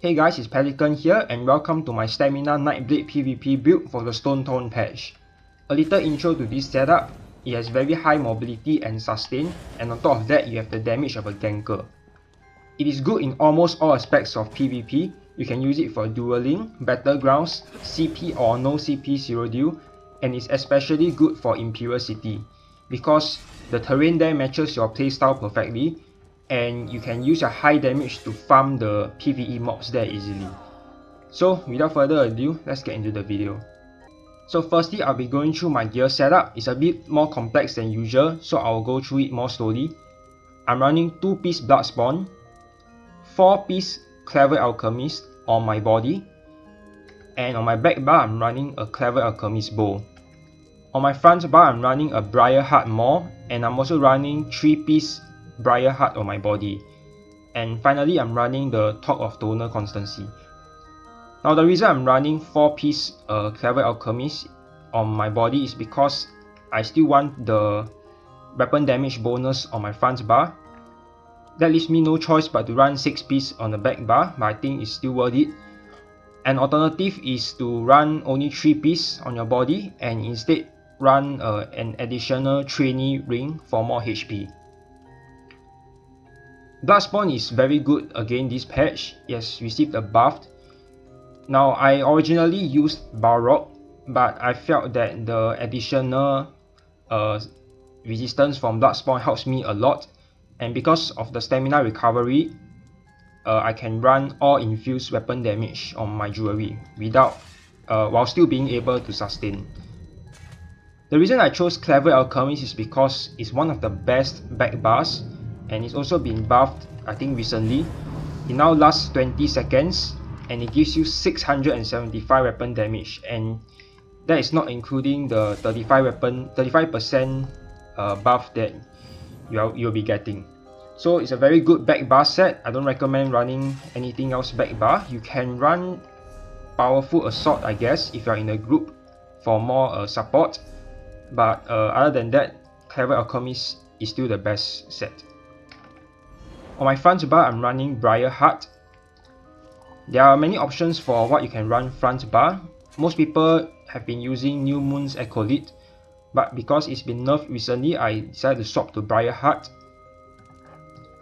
Hey guys, it's Pelican here and welcome to my Stamina Nightblade PvP build for the Stonethorn patch. A little intro to this setup, it has very high mobility and sustain, and on top of that you have the damage of a ganker. It is good in almost all aspects of PvP. You can use it for dueling, battlegrounds, CP or no CP Cyrodiil, and it's especially good for Imperial City because the terrain there matches your playstyle perfectly, and you can use your high damage to farm the PvE mobs there easily. So without further ado, let's get into the video. So firstly, I'll be going through my gear setup. It's a bit more complex than usual, so I'll go through it more slowly. I'm running 2-piece bloodspawn, 4-piece clever alchemist on my body, and on my back bar I'm running a clever alchemist bow. On my front bar I'm running a briarheart maul, and I'm also running 3-piece briarheart on my body. And finally I'm running the torc of tonal constancy. Now the reason I'm running 4-piece clever alchemist on my body is because I still want the weapon damage bonus on my front bar. That leaves me no choice but to run 6-piece on the back bar, but I think it's still worth it. An alternative is to run only 3-piece on your body and instead run an additional trainee ring for more HP. Bloodspawn is very good again this patch. It has received a buff. Now I originally used Balrog, but I felt that the additional resistance from Bloodspawn helps me a lot, and because of the stamina recovery, I can run all infused weapon damage on my jewellery without while still being able to sustain. The reason I chose Clever Alchemist is because it's one of the best back bars, and it's also been buffed I think recently. It now lasts 20 seconds and it gives you 675 weapon damage, and that is not including the 35% buff that you'll be getting. So it's a very good back bar set. I don't recommend running anything else back bar. You can run powerful assault I guess if you're in a group for more support, but other than that, Clever Alchemist is still the best set. On my front bar I'm running briarheart. There are many options for what you can run front bar. Most people have been using New Moon's Acolyte, but because it's been nerfed recently, I decided to swap to briarheart.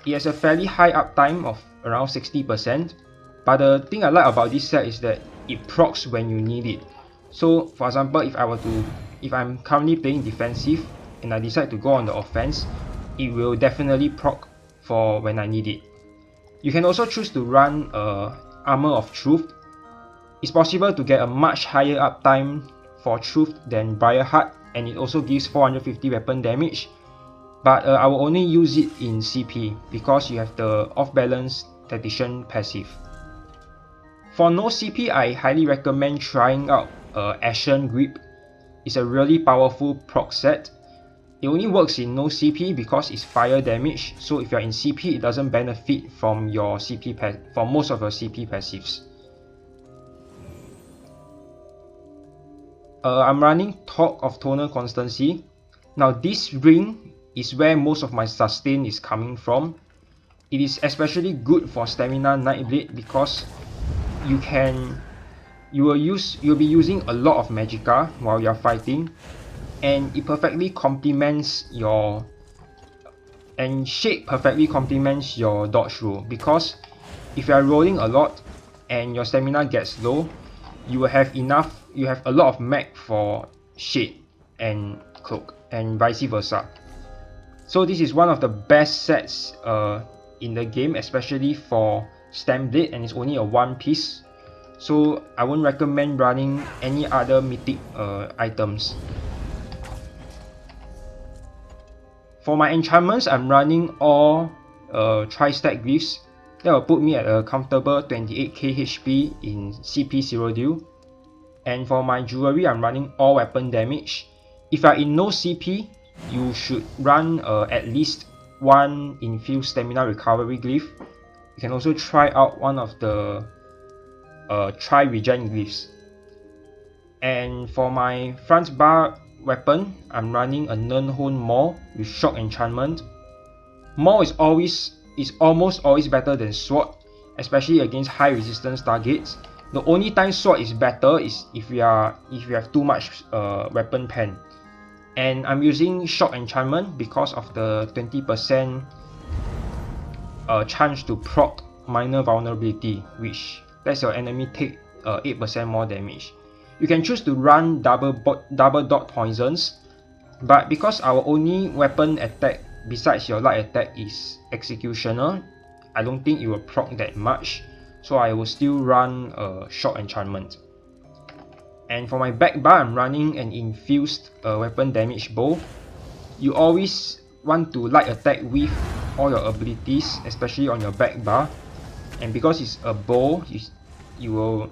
It has a fairly high uptime of around 60%, but the thing I like about this set is that it procs when you need it. So for example, if I'm currently playing defensive and I decide to go on the offense, it will definitely proc for when I need it. You can also choose to run Armor of Truth. It's possible to get a much higher uptime for Truth than Briarheart, and it also gives 450 weapon damage, but I will only use it in CP because you have the off balance tactician passive. For no CP, I highly recommend trying out Ashen Grip. It's a really powerful proc set. It only works in no CP because it's fire damage, so if you're in CP it doesn't benefit from your from most of your CP passives. I'm running Torc of Tonal Constancy. Now this ring is where most of my sustain is coming from. It is especially good for Stamina Nightblade because you'll be using a lot of magicka while you're fighting, and it perfectly complements your shape perfectly complements your dodge roll, because if you are rolling a lot and your stamina gets low, you have a lot of mag for shade and cloak and vice versa. So this is one of the best sets in the game, especially for Stamblade, and it's only a 1-piece, so I won't recommend running any other mythic items. For my enchantments, I'm running all tri-stack glyphs. That will put me at a comfortable 28k HP in CP Cyrodiil. And for my jewellery, I'm running all weapon damage. If you're in no CP, you should run at least one infused stamina recovery glyph. You can also try out one of the tri-regen glyphs. And for my front bar weapon, I'm running a nirn maul with shock enchantment. Maul is almost always better than sword, especially against high resistance targets. The only time sword is better is if you have too much weapon pen. And I'm using shock enchantment because of the 20% chance to proc minor vulnerability, which lets your enemy take 8% more damage. You can choose to run double dot poisons, but because our only weapon attack besides your light attack is executioner, I don't think it will proc that much, so I will still run shock enchantment. And for my back bar, I'm running an infused weapon damage bow. You always want to light attack with all your abilities, especially on your back bar. And because it's a bow, you will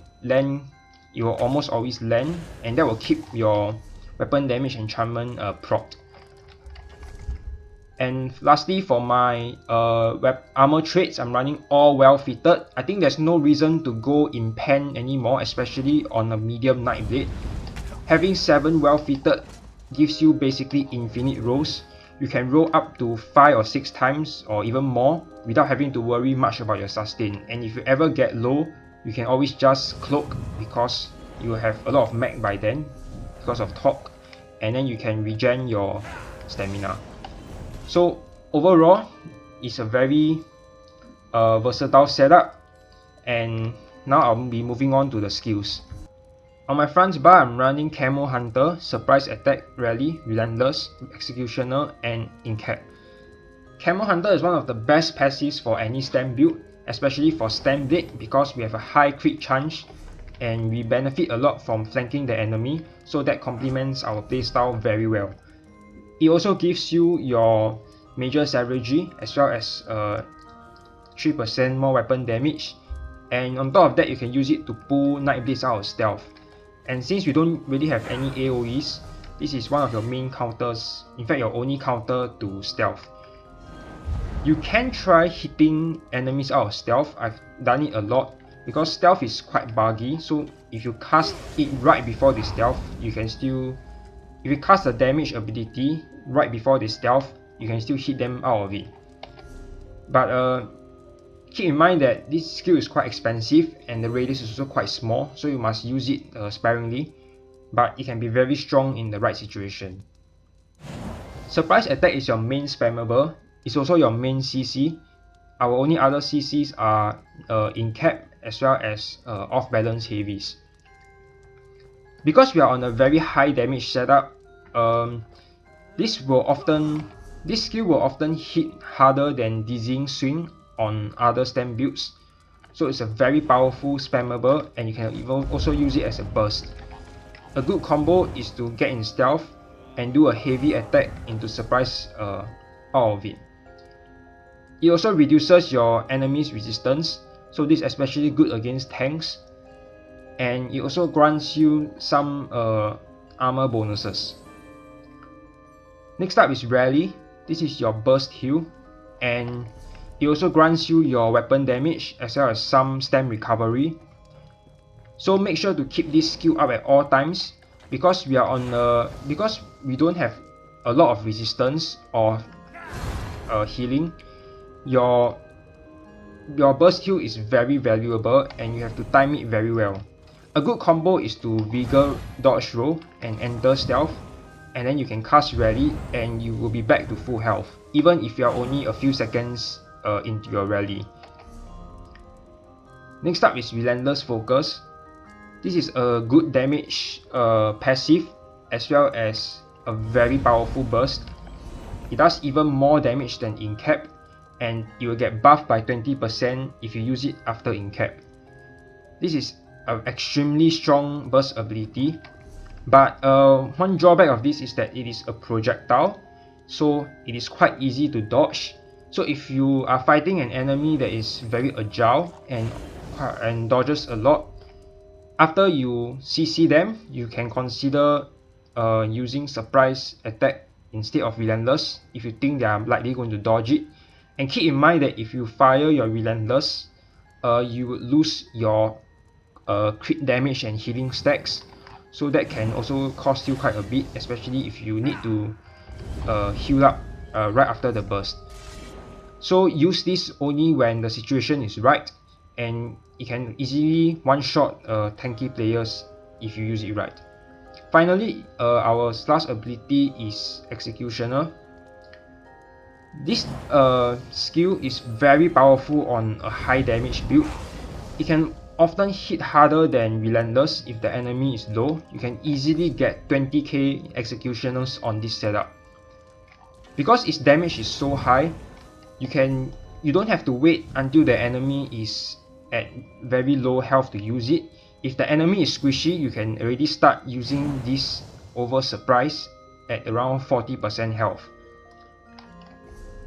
almost always land, and that will keep your weapon damage enchantment procced. And lastly, for my armor traits, I'm running all well fitted. I think there's no reason to go in pen anymore, especially on a medium nightblade. Having 7 well fitted gives you basically infinite rolls. You can roll up to 5 or 6 times or even more without having to worry much about your sustain. And if you ever get low, you can always just cloak because you have a lot of mag by then because of torc, and then you can regen your stamina. So overall, it's a very versatile setup, and now I'll be moving on to the skills. On my front bar, I'm running Camo Hunter, Surprise Attack, Rally, Relentless, Executioner, and Incap. Camo Hunter is one of the best passives for any stam build, especially for Stamblade, because we have a high crit chance and we benefit a lot from flanking the enemy, so that complements our playstyle very well. It also gives you your major savagery as well as 3% more weapon damage, and on top of that you can use it to pull Nightblades out of stealth. And since you don't really have any AoEs, this is one of your main counters, in fact your only counter to stealth. You can try hitting enemies out of stealth. I've done it a lot because stealth is quite buggy, so if you cast it right before the stealth, you can still, if you cast a damage ability right before the stealth, you can still hit them out of it. But keep in mind that this skill is quite expensive and the radius is also quite small, so you must use it sparingly, but it can be very strong in the right situation. Surprise attack is your main spammable. It's also your main CC. Our only other CCs are incap as well as off balance heavies. Because we are on a very high damage setup, this skill will often hit harder than dizzying swing on other stam builds. So it's a very powerful spammable, and you can even also use it as a burst. A good combo is to get in stealth and do a heavy attack into surprise out of it. It also reduces your enemy's resistance, so this is especially good against tanks, and it also grants you some armor bonuses. Next up is Rally. This is your burst heal, and it also grants you your weapon damage as well as some stam recovery. So make sure to keep this skill up at all times, because we don't have a lot of resistance or healing. Your burst heal is very valuable and you have to time it very well. A good combo is to vigor dodge roll and enter stealth, and then you can cast Rally and you will be back to full health, even if you are only a few seconds into your rally. Next up is Relentless Focus. This is a good damage passive as well as a very powerful burst. It does even more damage than Incap, and you will get buffed by 20% if you use it after Incap. This is an extremely strong burst ability, but one drawback of this is that it is a projectile, so it is quite easy to dodge. So if you are fighting an enemy that is very agile and dodges a lot, after you CC them, you can consider using surprise attack instead of relentless if you think they are likely going to dodge it. And keep in mind that if you fire your relentless, you would lose your crit damage and healing stacks, so that can also cost you quite a bit, especially if you need to heal up right after the burst. So use this only when the situation is right, and it can easily one-shot tanky players if you use it right. Finally, our last ability is Executioner. This skill is very powerful on a high damage build. It can often hit harder than Relentless if the enemy is low. You can easily get 20k executioners on this setup. Because its damage is so high, you don't have to wait until the enemy is at very low health to use it. If the enemy is squishy, you can already start using this over surprise at around 40% health.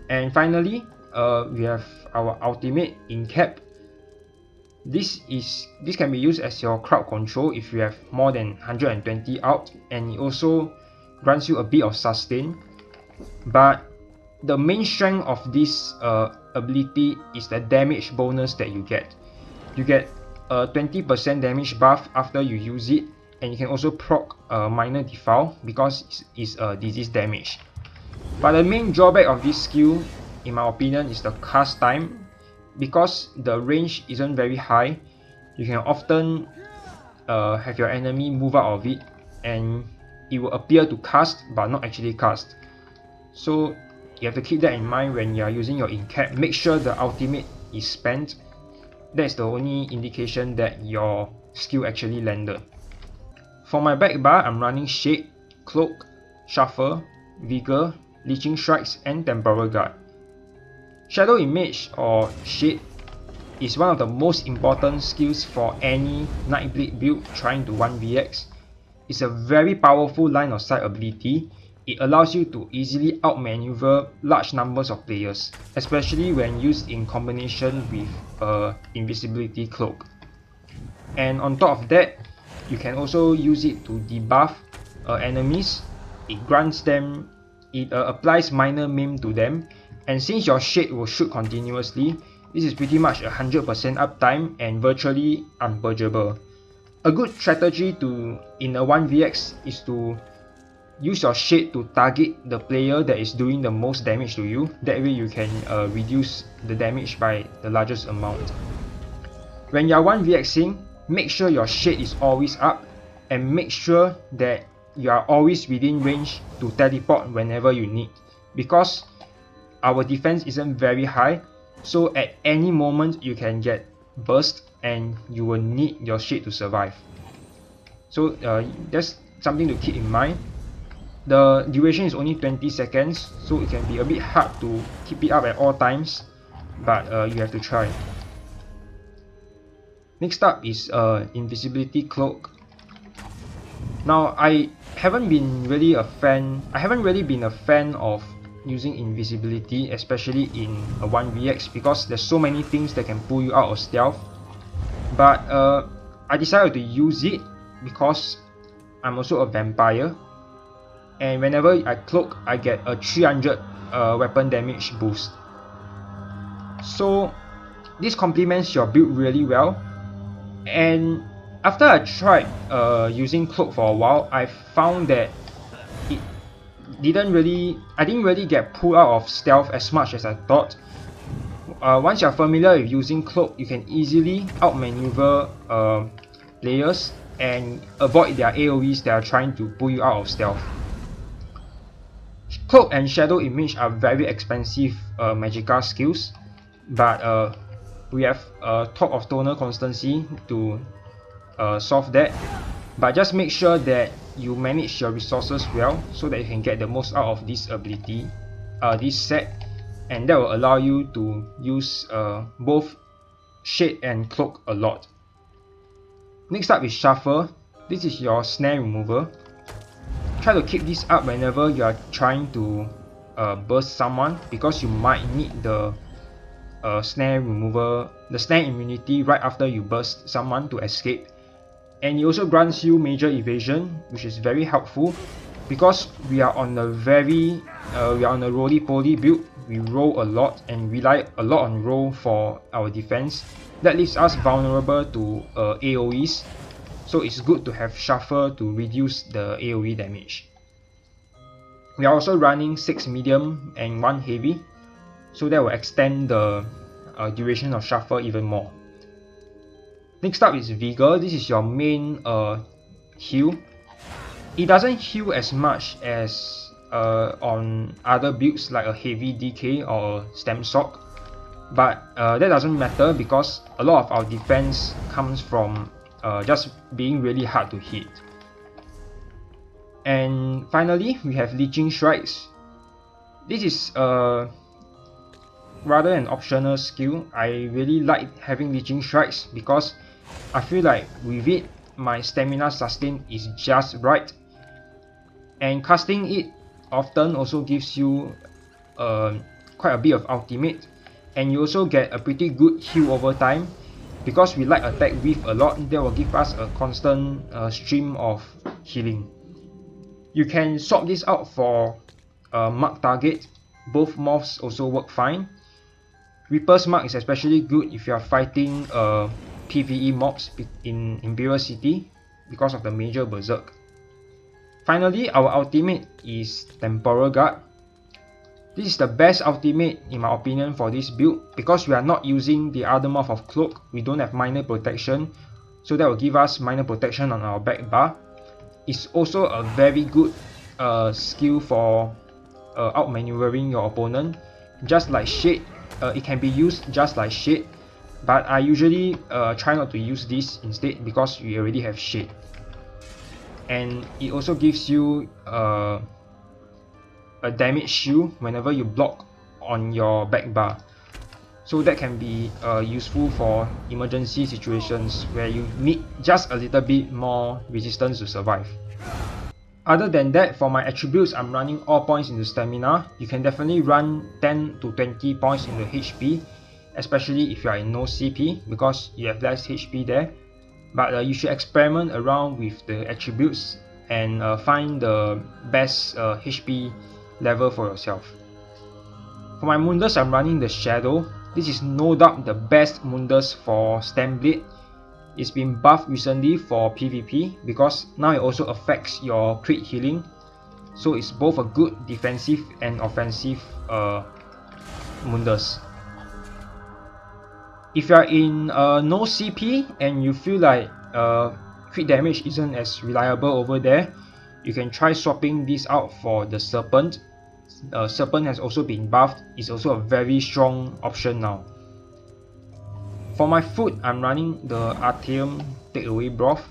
And finally, we have our ultimate incap. This can be used as your crowd control if you have more than 120 out, and it also grants you a bit of sustain. But the main strength of this ability is the damage bonus that you get. You get a 20% damage buff after you use it, and you can also proc minor defile because it's disease damage. But the main drawback of this skill, in my opinion, is the cast time. Because the range isn't very high, you can often have your enemy move out of it, and it will appear to cast but not actually cast. So you have to keep that in mind when you are using your incap. Make sure the ultimate is spent. That's the only indication that your skill actually landed. For my back bar, I'm running Shade, Cloak, Shuffle, Vigor, Leeching Strikes, and Temporal Guard. Shadow Image or Shade is one of the most important skills for any Nightblade build trying to 1vx. It's a very powerful line of sight ability. It allows you to easily outmaneuver large numbers of players, especially when used in combination with invisibility cloak. And on top of that, you can also use it to debuff enemies. It applies minor maim to them, and since your shade will shoot continuously, this is pretty much 100% uptime and virtually unpurgeable. A good strategy in a 1vx is to use your shade to target the player that is doing the most damage to you. That way you can reduce the damage by the largest amount. When you are 1vxing, make sure your shade is always up, and make sure that you are always within range to teleport whenever you need, because our defense isn't very high, so at any moment you can get burst and you will need your shade to survive. So that's something to keep in mind. The duration is only 20 seconds, so it can be a bit hard to keep it up at all times, but you have to try. Next up is invisibility cloak. Now I haven't really been a fan of using invisibility, especially in a 1vx, because there's so many things that can pull you out of stealth. But I decided to use it because I'm also a vampire, and whenever I cloak, I get a 300 weapon damage boost. So this complements your build really well. And after I tried using cloak for a while, I found that I didn't really get pulled out of stealth as much as I thought. Once you're familiar with using cloak, you can easily outmaneuver players and avoid their AoEs that are trying to pull you out of stealth. Cloak and Shadow Image are very expensive magica skills, but we have Talk of Tonal Constancy to solve that. But just make sure that you manage your resources well so that you can get the most out of this ability, this set, and that will allow you to use both Shade and Cloak a lot. Next up is Shuffle. This is your snare remover. Try to keep this up whenever you are trying to burst someone, because you might need the snare immunity right after you burst someone to escape. And it also grants you major evasion, which is very helpful because we are on a roly-poly build. We roll a lot and rely a lot on roll for our defense. That leaves us vulnerable to AoEs, so it's good to have Shuffle to reduce the AoE damage. We are also running 6 medium and 1 heavy, so that will extend the duration of Shuffle even more. Next up is Vigor. This is your main heal. It doesn't heal as much as on other builds like a heavy DK or stam sock, but that doesn't matter because a lot of our defense comes from just being really hard to hit. And finally, we have Leeching Strikes. This is rather an optional skill. I really like having Leeching Strikes because I feel like with it, my stamina sustain is just right. And casting it often also gives you quite a bit of ultimate. And you also get a pretty good heal over time. Because we like attack with a lot, that will give us a constant stream of healing. You can swap this out for mark target. Both morphs also work fine. Reaper's Mark is especially good if you are fighting PvE mobs in Imperial City because of the major berserk. Finally, our ultimate is Temporal Guard. This is the best ultimate in my opinion for this build because we are not using the other morph of Cloak. We don't have minor protection, so that will give us minor protection on our back bar. It's also a very good skill for outmaneuvering your opponent. Just like Shade, it can be used just like Shade, but I usually try not to use this instead because we already have Shade. And it also gives you a damage shield whenever you block on your back bar. So that can be useful for emergency situations where you need just a little bit more resistance to survive. Other than that, for my attributes, I'm running all points into stamina. You can definitely run 10 to 20 points into HP, especially if you are in no CP because you have less HP there. But you should experiment around with the attributes and find the best HP level for yourself. For my mundus, I'm running the Shadow. This is no doubt the best mundus for Stamblade. It's been buffed recently for PvP because now it also affects your crit healing. So it's both a good defensive and offensive mundus. If you are in no CP and you feel like crit damage isn't as reliable over there, you can try swapping this out for the Serpent. Serpent has also been buffed. It's also a very strong option now. For my food, I'm running the artaeum takeaway broth.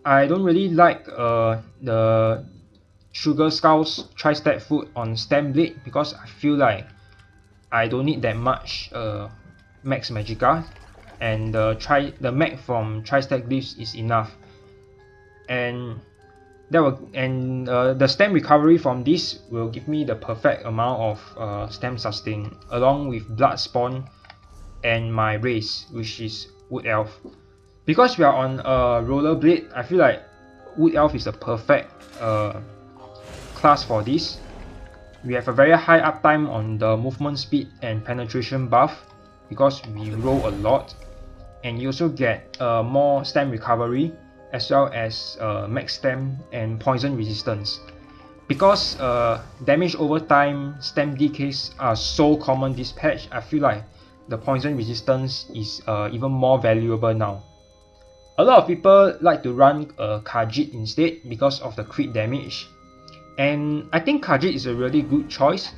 I don't really like the Sugar Skulls tri-stack food on Stamblade because I feel like I don't need that much max magicka, and the mag from tri-stack glyphs is enough. And the stam recovery from this will give me the perfect amount of stam sustain along with bloodspawn and my race, which is Wood Elf. Because we are on rollerblade, I feel like Wood Elf is a perfect class for this. We have a very high uptime on the movement speed and penetration buff because we roll a lot, and you also get more stam recovery as well as max stam and poison resistance. Because damage over time stam DKs are so common this patch, I feel like the poison resistance is even more valuable now. A lot of people like to run Khajiit instead because of the crit damage, and I think Khajiit is a really good choice,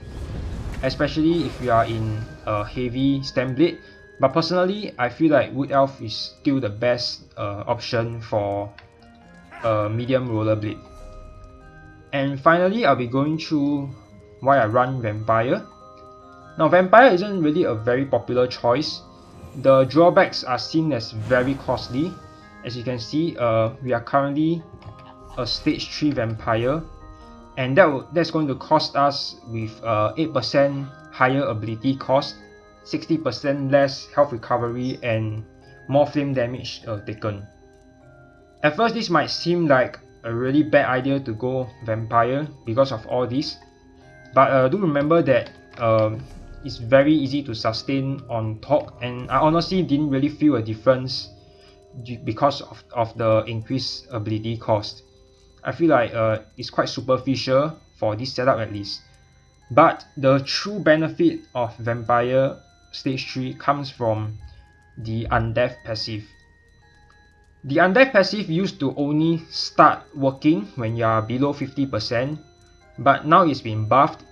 especially if you are in a heavy Stamblade. But personally, I feel like Wood Elf is still the best option for medium rollerblade. And finally, I'll be going through why I run Vampire. Now, Vampire isn't really a very popular choice. The drawbacks are seen as very costly. As you can see, we are currently a stage 3 Vampire, and that's going to cost us with 8% higher ability cost, 60% less health recovery, and more flame damage taken. At first, this might seem like a really bad idea to go Vampire because of all this, but do remember that it's very easy to sustain on torc, and I honestly didn't really feel a difference because of the increased ability cost. I feel like it's quite superficial for this setup at least. But the true benefit of Vampire Stage 3 comes from the Undeath passive. The Undeath passive used to only start working when you are below 50%, but now it's been buffed.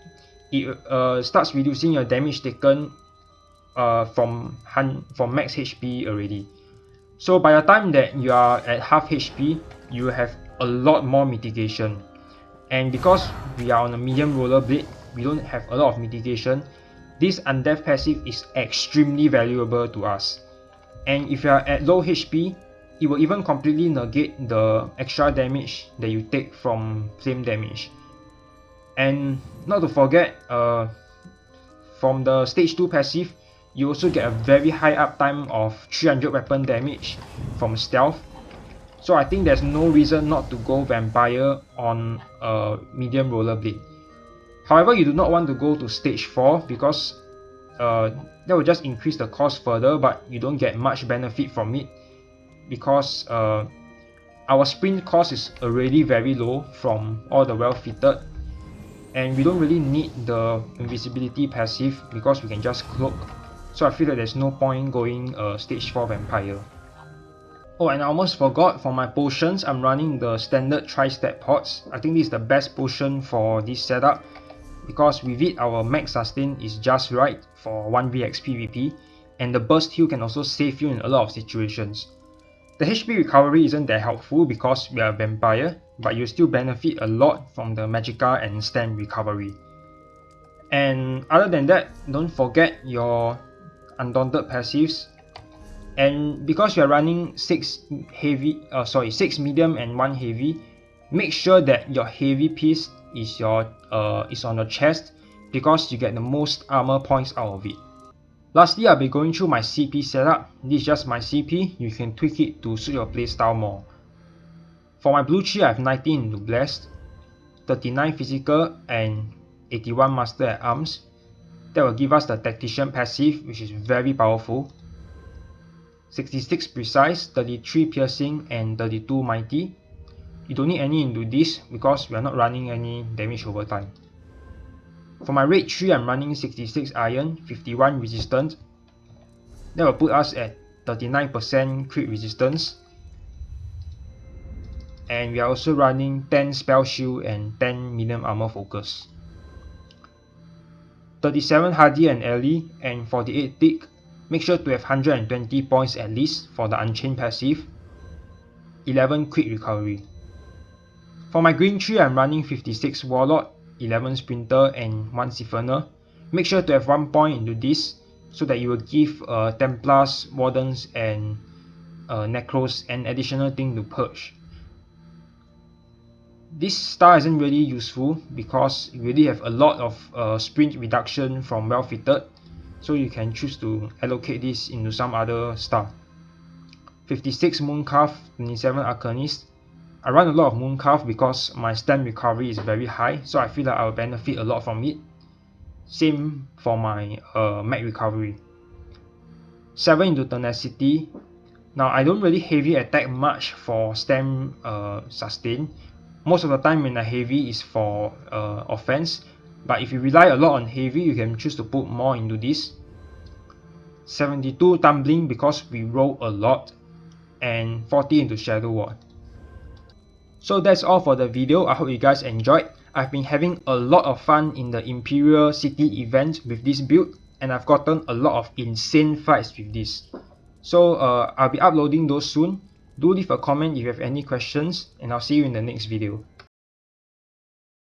It starts reducing your damage taken from max HP already. So by the time that you are at half HP, you have a lot more mitigation. And because we are on a medium roller blade, we don't have a lot of mitigation. This Undeath passive is extremely valuable to us. And if you are at low HP, it will even completely negate the extra damage that you take from flame damage. And not to forget, from the stage 2 passive, you also get a very high uptime of 300 weapon damage from stealth. So I think there's no reason not to go vampire on a medium rollerblade. However, you do not want to go to stage 4 because that will just increase the cost further, but you don't get much benefit from it because our sprint cost is already very low from all the well fitted, and we don't really need the invisibility passive because we can just cloak. So I feel that there's no point going stage 4 vampire. Oh, and I almost forgot, for my potions, I'm running the standard tri-step pots. I think this is the best potion for this setup because with it our max sustain is just right for 1vx PvP, and the burst heal can also save you in a lot of situations. The HP recovery isn't that helpful because we are a vampire, but you still benefit a lot from the magicka and stam recovery. And other than that, don't forget your undaunted passives. And because you are running 6 medium and 1 heavy, make sure that your heavy piece is on your chest because you get the most armor points out of it. Lastly, I'll be going through my CP setup. This is just my CP, you can tweak it to suit your playstyle more. For my blue tree, I have 19 into blessed, 39 physical and 81 master at arms. That will give us the tactician passive, which is very powerful. 66 precise, 33 piercing and 32 mighty. You don't need any into this because we are not running any damage over time. For my red tree, I'm running 66 iron, 51 resistance. That will put us at 39% crit resistance. And we are also running 10 spell shield and 10 medium armor focus. 37 hardy and ally and 48 thick. Make sure to have 120 points at least for the unchained passive. 11 quick recovery. For my green tree, I'm running 56 warlord, 11 sprinter and 1 siphoner. Make sure to have 1 point into this so that you will give templars, wardens and necros an additional thing to purge. This star isn't really useful because you really have a lot of sprint reduction from well fitted, so you can choose to allocate this into some other star. 56 Mooncarth, 27 Arcanist. I run a lot of Mooncarth because my stam recovery is very high, so I feel like I will benefit a lot from it. Same for my mag recovery. 7 into Tenacity. Now I don't really heavy attack much for stam sustain. Most of the time when I heavy is for offense, but if you rely a lot on heavy, you can choose to put more into this. 72 Tumbling because we roll a lot, and 40 into Shadow Ward. So that's all for the video. I hope you guys enjoyed. I've been having a lot of fun in the Imperial City event with this build, and I've gotten a lot of insane fights with this. So I'll be uploading those soon. Do leave a comment if you have any questions, and I'll see you in the next video.